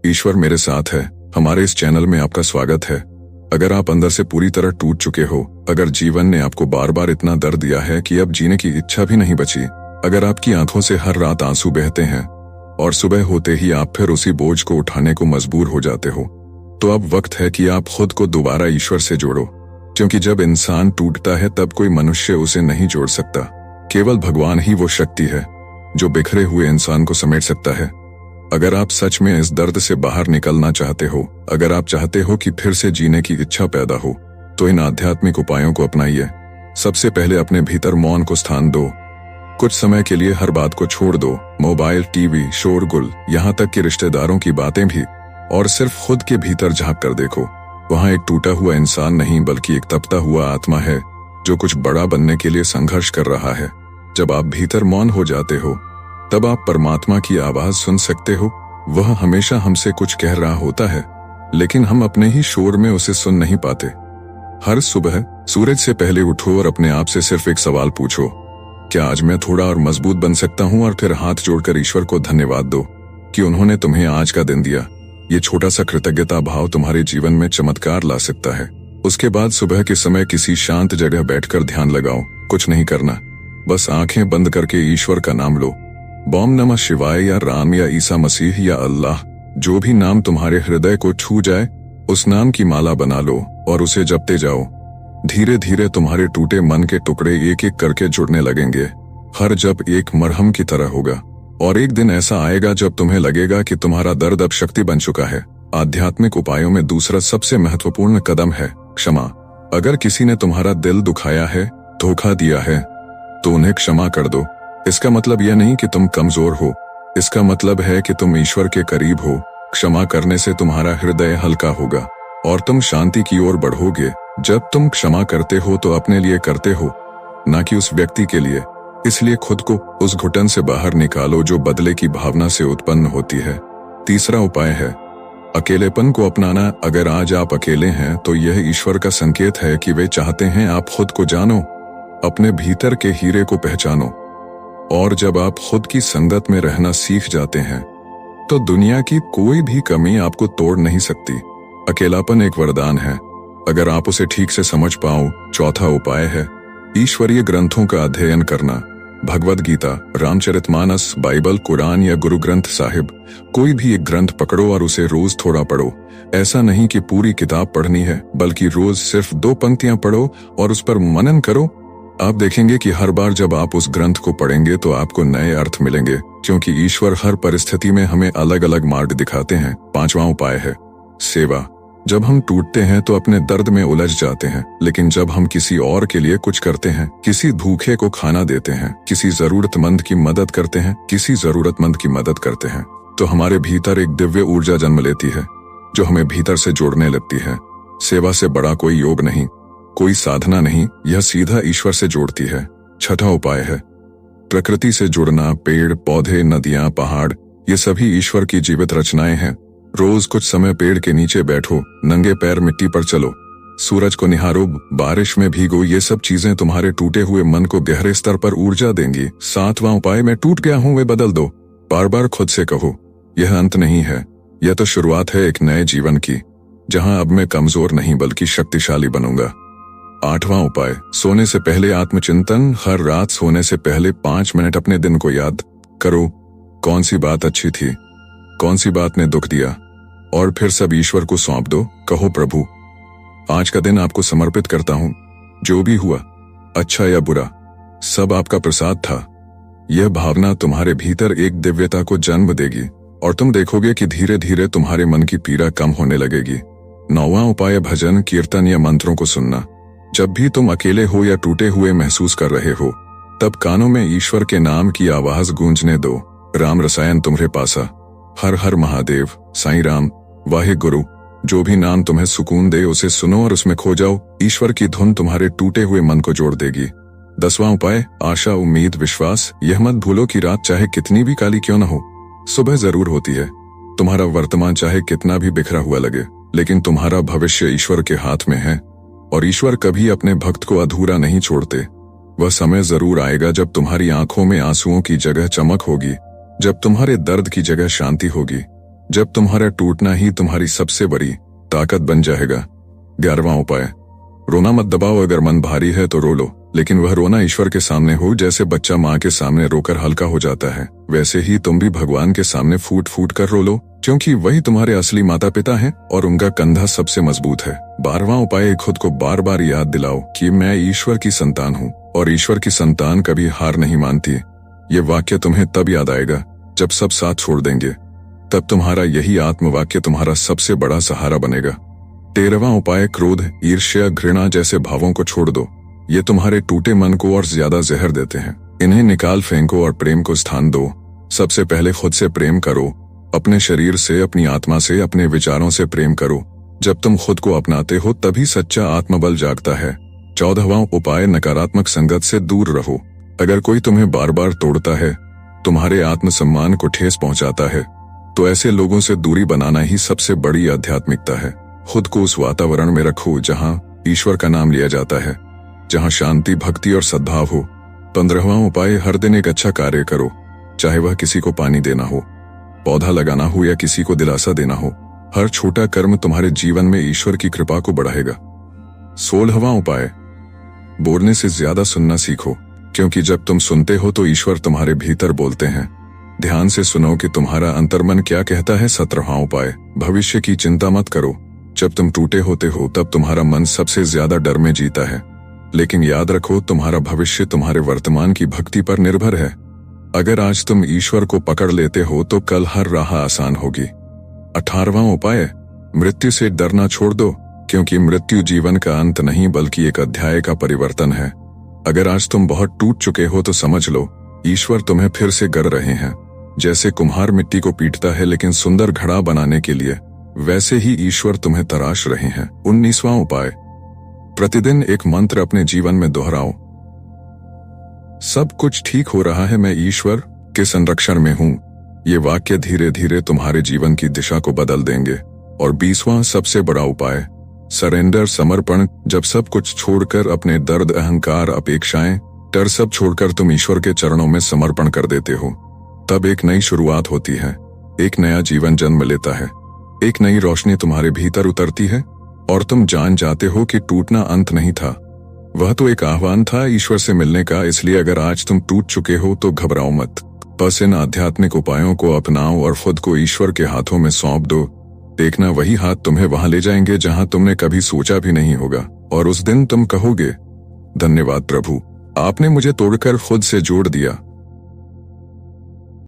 ईश्वर मेरे साथ है। हमारे इस चैनल में आपका स्वागत है। अगर आप अंदर से पूरी तरह टूट चुके हो, अगर जीवन ने आपको बार बार इतना दर्द दिया है कि अब जीने की इच्छा भी नहीं बची, अगर आपकी आंखों से हर रात आंसू बहते हैं और सुबह होते ही आप फिर उसी बोझ को उठाने को मजबूर हो जाते हो, तो अब वक्त है कि आप खुद को दोबारा ईश्वर से जोड़ो। क्योंकि जब इंसान टूटता है तब कोई मनुष्य उसे नहीं जोड़ सकता। केवल भगवान ही वो शक्ति है जो बिखरे हुए इंसान को समेट सकता है। अगर आप सच में इस दर्द से बाहर निकलना चाहते हो, अगर आप चाहते हो कि फिर से जीने की इच्छा पैदा हो, तो इन आध्यात्मिक उपायों को अपनाइए। सबसे पहले अपने भीतर मौन को स्थान दो। कुछ समय के लिए हर बात को छोड़ दो, मोबाइल, टीवी, शोरगुल, यहाँ तक कि रिश्तेदारों की बातें भी, और सिर्फ खुद के भीतर झांक कर देखो। वहां एक टूटा हुआ इंसान नहीं बल्कि एक तपता हुआ आत्मा है जो कुछ बड़ा बनने के लिए संघर्ष कर रहा है। जब आप भीतर मौन हो जाते हो तब आप परमात्मा की आवाज सुन सकते हो। वह हमेशा हमसे कुछ कह रहा होता है, लेकिन हम अपने ही शोर में उसे सुन नहीं पाते। हर सुबह सूरज से पहले उठो और अपने आप से सिर्फ एक सवाल पूछो, क्या आज मैं थोड़ा और मजबूत बन सकता हूं? और फिर हाथ जोड़कर ईश्वर को धन्यवाद दो कि उन्होंने तुम्हें आज का दिन दिया। ये छोटा सा कृतज्ञता भाव तुम्हारे जीवन में चमत्कार ला सकता है। उसके बाद सुबह के समय किसी शांत जगह बैठकर ध्यान लगाओ। कुछ नहीं करना, बस आंखें बंद करके ईश्वर का नाम लो। बॉम नमः शिवाय या राम या ईसा मसीह या अल्लाह, जो भी नाम तुम्हारे हृदय को छू जाए, उस नाम की माला बना लो और उसे जपते जाओ। धीरे धीरे तुम्हारे टूटे मन के टुकड़े एक एक करके जुड़ने लगेंगे। हर जप एक मरहम की तरह होगा और एक दिन ऐसा आएगा जब तुम्हें लगेगा कि तुम्हारा दर्द अब शक्ति बन चुका है। आध्यात्मिक उपायों में दूसरा सबसे महत्वपूर्ण कदम है क्षमा। अगर किसी ने तुम्हारा दिल दुखाया है, धोखा दिया है, तो उन्हें क्षमा कर दो। इसका मतलब यह नहीं कि तुम कमजोर हो, इसका मतलब है कि तुम ईश्वर के करीब हो। क्षमा करने से तुम्हारा हृदय हल्का होगा और तुम शांति की ओर बढ़ोगे। जब तुम क्षमा करते हो तो अपने लिए करते हो, ना कि उस व्यक्ति के लिए। इसलिए खुद को उस घुटन से बाहर निकालो जो बदले की भावना से उत्पन्न होती है। तीसरा उपाय है अकेलेपन को अपनाना। अगर आज आप अकेले हैं तो यह ईश्वर का संकेत है कि वे चाहते हैं आप खुद को जानो, अपने भीतर के हीरे को पहचानो। और जब आप खुद की संगत में रहना सीख जाते हैं तो दुनिया की कोई भी कमी आपको तोड़ नहीं सकती। अकेलापन एक वरदान है अगर आप उसे ठीक से समझ पाओ। चौथा उपाय है ईश्वरीय ग्रंथों का अध्ययन करना। भगवद गीता, रामचरितमानस, बाइबल, कुरान या गुरु ग्रंथ साहिब, कोई भी एक ग्रंथ पकड़ो और उसे रोज थोड़ा पढ़ो। ऐसा नहीं कि पूरी किताब पढ़नी है, बल्कि रोज सिर्फ 2 पंक्तियां पढ़ो और उस पर मनन करो। आप देखेंगे कि हर बार जब आप उस ग्रंथ को पढ़ेंगे तो आपको नए अर्थ मिलेंगे, क्योंकि ईश्वर हर परिस्थिति में हमें अलग अलग मार्ग दिखाते हैं। 5वां उपाय है सेवा। जब हम टूटते हैं तो अपने दर्द में उलझ जाते हैं, लेकिन जब हम किसी और के लिए कुछ करते हैं, किसी भूखे को खाना देते हैं, किसी जरूरतमंद की मदद करते हैं, तो हमारे भीतर एक दिव्य ऊर्जा जन्म लेती है जो हमें भीतर से जोड़ने लगती है। सेवा से बड़ा कोई योग नहीं, कोई साधना नहीं, यह सीधा ईश्वर से जोड़ती है। 6वां उपाय है प्रकृति से जुड़ना। पेड़, पौधे, नदियां, पहाड़, ये सभी ईश्वर की जीवित रचनाएं हैं। रोज कुछ समय पेड़ के नीचे बैठो, नंगे पैर मिट्टी पर चलो, सूरज को निहारो, बारिश में भीगो। ये सब चीजें तुम्हारे टूटे हुए मन को गहरे स्तर पर ऊर्जा देंगी। 7वां उपाय मैं टूट गया हूं, वे बदल दो। बार बार खुद से कहो, यह अंत नहीं है, यह तो शुरुआत है एक नए जीवन की, जहां अब मैं कमजोर नहीं बल्कि शक्तिशाली बनूंगा। 8वां उपाय सोने से पहले आत्मचिंतन। हर रात सोने से पहले 5 मिनट अपने दिन को याद करो। कौन सी बात अच्छी थी, कौन सी बात ने दुख दिया, और फिर सब ईश्वर को सौंप दो। कहो, प्रभु, आज का दिन आपको समर्पित करता हूं। जो भी हुआ, अच्छा या बुरा, सब आपका प्रसाद था। यह भावना तुम्हारे भीतर एक दिव्यता को जन्म देगी और तुम देखोगे कि धीरे धीरे तुम्हारे मन की पीड़ा कम होने लगेगी। 9वां उपाय भजन, कीर्तन या मंत्रों को सुनना। जब भी तुम अकेले हो या टूटे हुए महसूस कर रहे हो, तब कानों में ईश्वर के नाम की आवाज गूंजने दो। राम रसायन तुम्हारे पासा, हर हर महादेव, साईं राम, वाहे गुरु, जो भी नाम तुम्हें सुकून दे उसे सुनो और उसमें खो जाओ। ईश्वर की धुन तुम्हारे टूटे हुए मन को जोड़ देगी। 10वां उपाय आशा, उम्मीद, विश्वास। यह मत भूलो कि रात चाहे कितनी भी काली क्यों न हो, सुबह जरूर होती है। तुम्हारा वर्तमान चाहे कितना भी बिखरा हुआ लगे, लेकिन तुम्हारा भविष्य ईश्वर के हाथ में है और ईश्वर कभी अपने भक्त को अधूरा नहीं छोड़ते। वह समय जरूर आएगा जब तुम्हारी आंखों में आंसुओं की जगह चमक होगी, जब तुम्हारे दर्द की जगह शांति होगी। जब तुम्हारा टूटना ही तुम्हारी सबसे बड़ी ताकत बन जाएगा। 11वां उपाय, रोना मत दबाओ। अगर मन भारी है तो रो लो, लेकिन वह रोना ईश्वर के सामने हो। जैसे बच्चा माँ के सामने रोकर हल्का हो जाता है, वैसे ही तुम भी भगवान के सामने फूट फूट कर रो लो, क्योंकि वही तुम्हारे असली माता पिता हैं और उनका कंधा सबसे मजबूत है। 12वां उपाय, खुद को बार बार याद दिलाओ कि मैं ईश्वर की संतान हूँ और ईश्वर की संतान कभी हार नहीं मानती। ये वाक्य तुम्हें तब याद आएगा जब सब साथ छोड़ देंगे, तब तुम्हारा यही आत्मवाक्य तुम्हारा सबसे बड़ा सहारा बनेगा। 13वां उपाय, क्रोध, ईर्ष्या, घृणा जैसे भावों को छोड़ दो। ये तुम्हारे टूटे मन को और ज्यादा जहर देते हैं। इन्हें निकाल फेंको और प्रेम को स्थान दो। सबसे पहले खुद से प्रेम करो, अपने शरीर से, अपनी आत्मा से, अपने विचारों से प्रेम करो। जब तुम खुद को अपनाते हो तभी सच्चा आत्मबल जागता है। 14वां उपाय, नकारात्मक संगत से दूर रहो। अगर कोई तुम्हें बार बार तोड़ता है, तुम्हारे आत्मसम्मान को ठेस पहुंचाता है, तो ऐसे लोगों से दूरी बनाना ही सबसे बड़ी आध्यात्मिकता है। खुद को उस वातावरण में रखो जहां ईश्वर का नाम लिया जाता है, जहां शांति, भक्ति और सद्भाव हो। 15वां उपाय, हर दिन एक अच्छा कार्य करो, चाहे वह किसी को पानी देना हो, पौधा लगाना हो या किसी को दिलासा देना हो। हर छोटा कर्म तुम्हारे जीवन में ईश्वर की कृपा को बढ़ाएगा। 16वां उपाय, बोलने से ज्यादा सुनना सीखो, क्योंकि जब तुम सुनते हो तो ईश्वर तुम्हारे भीतर बोलते हैं। ध्यान से सुनो कि तुम्हारा अंतर्मन क्या कहता है। 17वां उपाय, भविष्य की चिंता मत करो। जब तुम टूटे होते हो तब तुम्हारा मन सबसे ज्यादा डर में जीता है, लेकिन याद रखो तुम्हारा भविष्य तुम्हारे वर्तमान की भक्ति पर निर्भर है। अगर आज तुम ईश्वर को पकड़ लेते हो तो कल हर राह आसान होगी। 18वां उपाय, मृत्यु से डरना छोड़ दो, क्योंकि मृत्यु जीवन का अंत नहीं बल्कि एक अध्याय का परिवर्तन है। अगर आज तुम बहुत टूट चुके हो तो समझ लो ईश्वर तुम्हें फिर से गढ़ रहे हैं। जैसे कुम्हार मिट्टी को पीटता है लेकिन सुंदर घड़ा बनाने के लिए, वैसे ही ईश्वर तुम्हें तराश रहे हैं। 19वां उपाय, प्रतिदिन एक मंत्र अपने जीवन में दोहराओ। सब कुछ ठीक हो रहा है, मैं ईश्वर के संरक्षण में हूं। ये वाक्य धीरे धीरे तुम्हारे जीवन की दिशा को बदल देंगे। और 20वां सबसे बड़ा उपाय, सरेंडर, समर्पण। जब सब कुछ छोड़कर, अपने दर्द, अहंकार, अपेक्षाएं, डर सब छोड़कर तुम ईश्वर के चरणों में समर्पण कर देते हो, तब एक नई शुरुआत होती है। एक नया जीवन जन्म लेता है, एक नई रोशनी तुम्हारे भीतर उतरती है और तुम जान जाते हो कि टूटना अंत नहीं था, वह तो एक आह्वान था ईश्वर से मिलने का। इसलिए अगर आज तुम टूट चुके हो तो घबराओ मत, बस इन आध्यात्मिक उपायों को अपनाओ और खुद को ईश्वर के हाथों में सौंप दो। देखना वही हाथ तुम्हें वहां ले जाएंगे जहां तुमने कभी सोचा भी नहीं होगा, और उस दिन तुम कहोगे, धन्यवाद प्रभु, आपने मुझे तोड़कर खुद से जोड़ दिया।